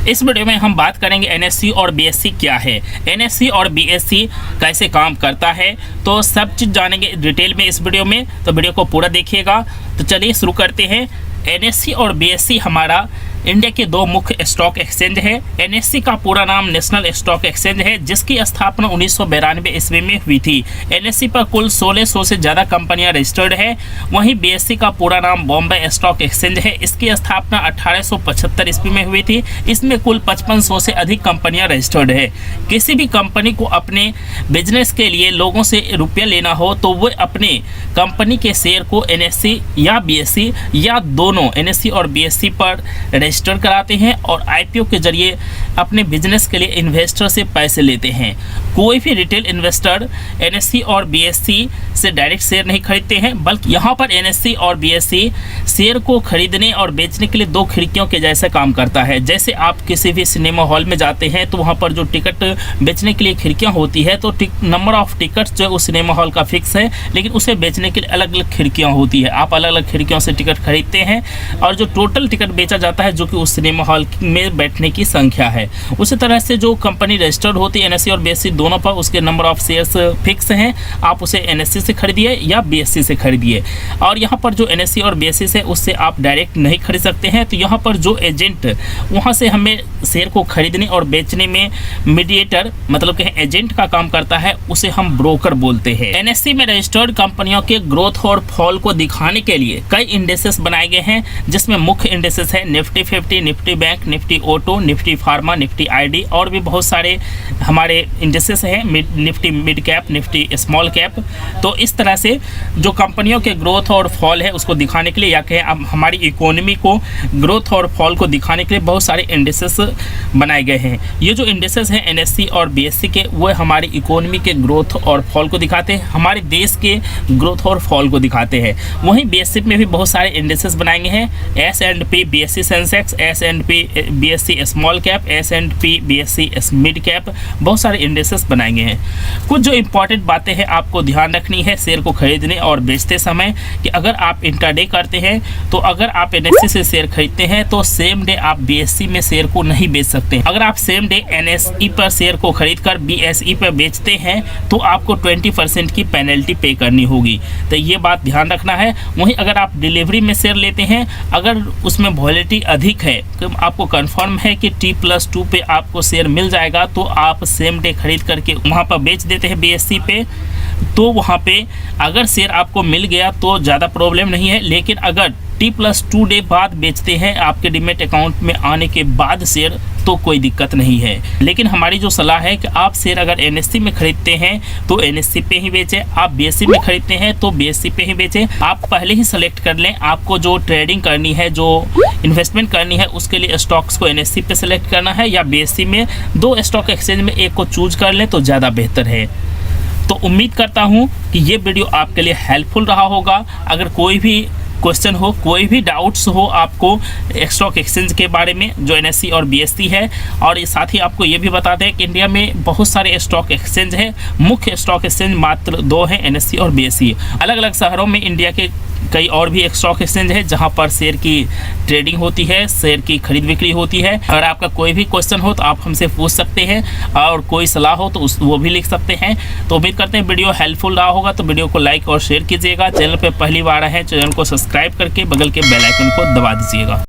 इस वीडियो में हम बात करेंगे एनएससी और बीएससी क्या है, एनएससी और बीएससी कैसे काम करता है, तो सब चीज़ जानेंगे डिटेल में इस वीडियो में। तो वीडियो को पूरा देखिएगा। तो चलिए शुरू करते हैं। एनएससी और बीएससी हमारा इंडिया के दो मुख्य स्टॉक एक्सचेंज है। एनएससी का पूरा नाम नेशनल स्टॉक एक्सचेंज है, जिसकी स्थापना 1992 ईस्वी में हुई थी। एनएससी पर कुल 1600 से ज़्यादा कंपनियां रजिस्टर्ड है। वहीं बीएससी का पूरा नाम बॉम्बे स्टॉक एक्सचेंज है। इसकी स्थापना 1875 ईस्वी में हुई थी। इसमें कुल 5500 से अधिक कंपनियां रजिस्टर्ड है। किसी भी कंपनी को अपने बिजनेस के लिए लोगों से रुपया लेना हो तो वो अपने कंपनी के शेयर को एनएससी या बीएससी या दोनों एनएससी और बीएससी पर रजिस्टर कराते हैं और आईपीओ के जरिए अपने बिजनेस के लिए इन्वेस्टर से पैसे लेते हैं। कोई भी रिटेल इन्वेस्टर एनएससी और बीएससी से डायरेक्ट शेयर नहीं खरीदते हैं, बल्कि यहाँ पर एनएससी और बीएससी शेयर को खरीदने और बेचने के लिए दो खिड़कियों के जैसा काम करता है। जैसे आप किसी भी सिनेमा हॉल में जाते हैं तो वहाँ पर जो टिकट बेचने के लिए खिड़कियाँ होती है, तो नंबर ऑफ टिकट्स जो उस सिनेमा हॉल का फिक्स है, लेकिन उसे बेचने के लिए अलग अलग खिड़कियाँ होती है। आप अलग अलग खिड़कियों से टिकट खरीदते हैं और जो टोटल टिकट बेचा जाता है जो कि उस सिनेमा हॉल में बैठने की संख्या है। उसी तरह से जो कंपनी रजिस्टर्ड होती है एनएससी और बीएससी दोनों पर, उसके नंबर ऑफ शेयर्स फिक्स हैं। आप उसे एनएससी से खरीदिए या बीएससी से खरीदिए। और यहाँ पर जो एनएससी और बीएससी से उससे आप डायरेक्ट नहीं खरीद सकते हैं। तो यहाँ पर जो एजेंट वहाँ से हमें शेयर को खरीदने और बेचने में मीडिएटर मतलब कि एजेंट का काम करता है, उसे हम ब्रोकर बोलते हैं। एनएससी में रजिस्टर्ड कंपनियों के ग्रोथ और फॉल को दिखाने के लिए कई इंडेक्सेस बनाए गए हैं, जिसमें मुख्य इंडेक्सेस है Nifty 50, Nifty bank, Nifty auto, Nifty pharma, Nifty ID और भी बहुत सारे हमारे इंडेक्सेस हैं। Nifty mid cap, Nifty small cap. तो इस तरह से जो कंपनियों के ग्रोथ और फॉल है उसको दिखाने के लिए, या कहें हमारी इकोनॉमी को ग्रोथ और फॉल को दिखाने के लिए बहुत सारे इंडेक्सेस बनाए गए हैं। ये जो इंडेक्सेस हैं एनएससी और बीएससी के, वो हमारी इकोनॉमी के ग्रोथ और फॉल को दिखाते हैं, हमारे देश के ग्रोथ और फॉल को दिखाते हैं। वहीं बीएससी में भी बहुत सारे इंडेक्सेस बनाए गए हैं। S&P BSc Sensex, S&P BSc small cap, S&P BSc mid cap, बहुत सारे इंडेक्सेस बनाए गए हैं। कुछ जो इंपॉर्टेंट बातें हैं आपको ध्यान रखनी है शेयर को खरीदने और बेचते समय, कि अगर आप इंट्राडे करते हैं तो अगर आप एनएससी से शेयर खरीदते हैं तो सेम डे आप बीएससी में शेयर को नहीं बेच सकते। अगर आप सेम डे एनएसई पर शेयर को खरीदकर बीएसई पर बेचते हैं तो आपको 20% की पेनल्टी पे करनी होगी। तो ये बात ध्यान रखना है। वहीं अगर आप डिलीवरी में शेयर लेते हैं, अगर उसमें वॉलेटिलिटी अधिक है, तो आपको कंफर्म है कि T+2 पे आपको शेयर मिल जाएगा, तो आप सेम डे खरीद करके वहाँ पर बेच देते हैं बीएससी पे। तो वहाँ पे अगर शेयर आपको मिल गया तो ज़्यादा प्रॉब्लम नहीं है, लेकिन अगर T+2 डे बाद बेचते हैं आपके डीमैट अकाउंट में आने के बाद शेयर, तो कोई दिक्कत नहीं है। लेकिन हमारी जो सलाह है कि आप शेयर अगर एनएससी में खरीदते हैं तो एनएससी पे ही बेचें, आप बीएससी में खरीदते हैं तो बीएससी पे ही बेचें। आप पहले ही सेलेक्ट कर लें आपको जो ट्रेडिंग करनी है, जो इन्वेस्टमेंट करनी है, उसके लिए स्टॉक्स को एनएससी पे सेलेक्ट करना है या बीएससी में। दो स्टॉक एक्सचेंज में एक को चूज कर लें तो ज़्यादा बेहतर है। तो उम्मीद करता हूँ कि ये वीडियो आपके लिए हेल्पफुल रहा होगा। अगर कोई भी क्वेश्चन हो, कोई भी डाउट्स हो आपको स्टॉक एक्सचेंज के बारे में जो एनएससी और बीएससी है, और साथ ही आपको ये भी बता दें कि इंडिया में बहुत सारे स्टॉक एक्सचेंज है। मुख्य स्टॉक एक्सचेंज मात्र दो हैं, एनएससी और बीएससी। अलग अलग शहरों में इंडिया के कई और भी स्टॉक एक्सचेंज है जहां पर शेयर की ट्रेडिंग होती है, शेयर की खरीद बिक्री होती है। अगर आपका कोई भी क्वेश्चन हो तो आप हमसे पूछ सकते हैं, और कोई सलाह हो तो वो भी लिख सकते हैं। तो उम्मीद करते हैं वीडियो हेल्पफुल रहा होगा। तो वीडियो को लाइक और शेयर कीजिएगा। चैनल पर पहली बार आए हैं, चैनल को सब्सक्राइब करके बगल के बेल आइकन को दबा दीजिएगा।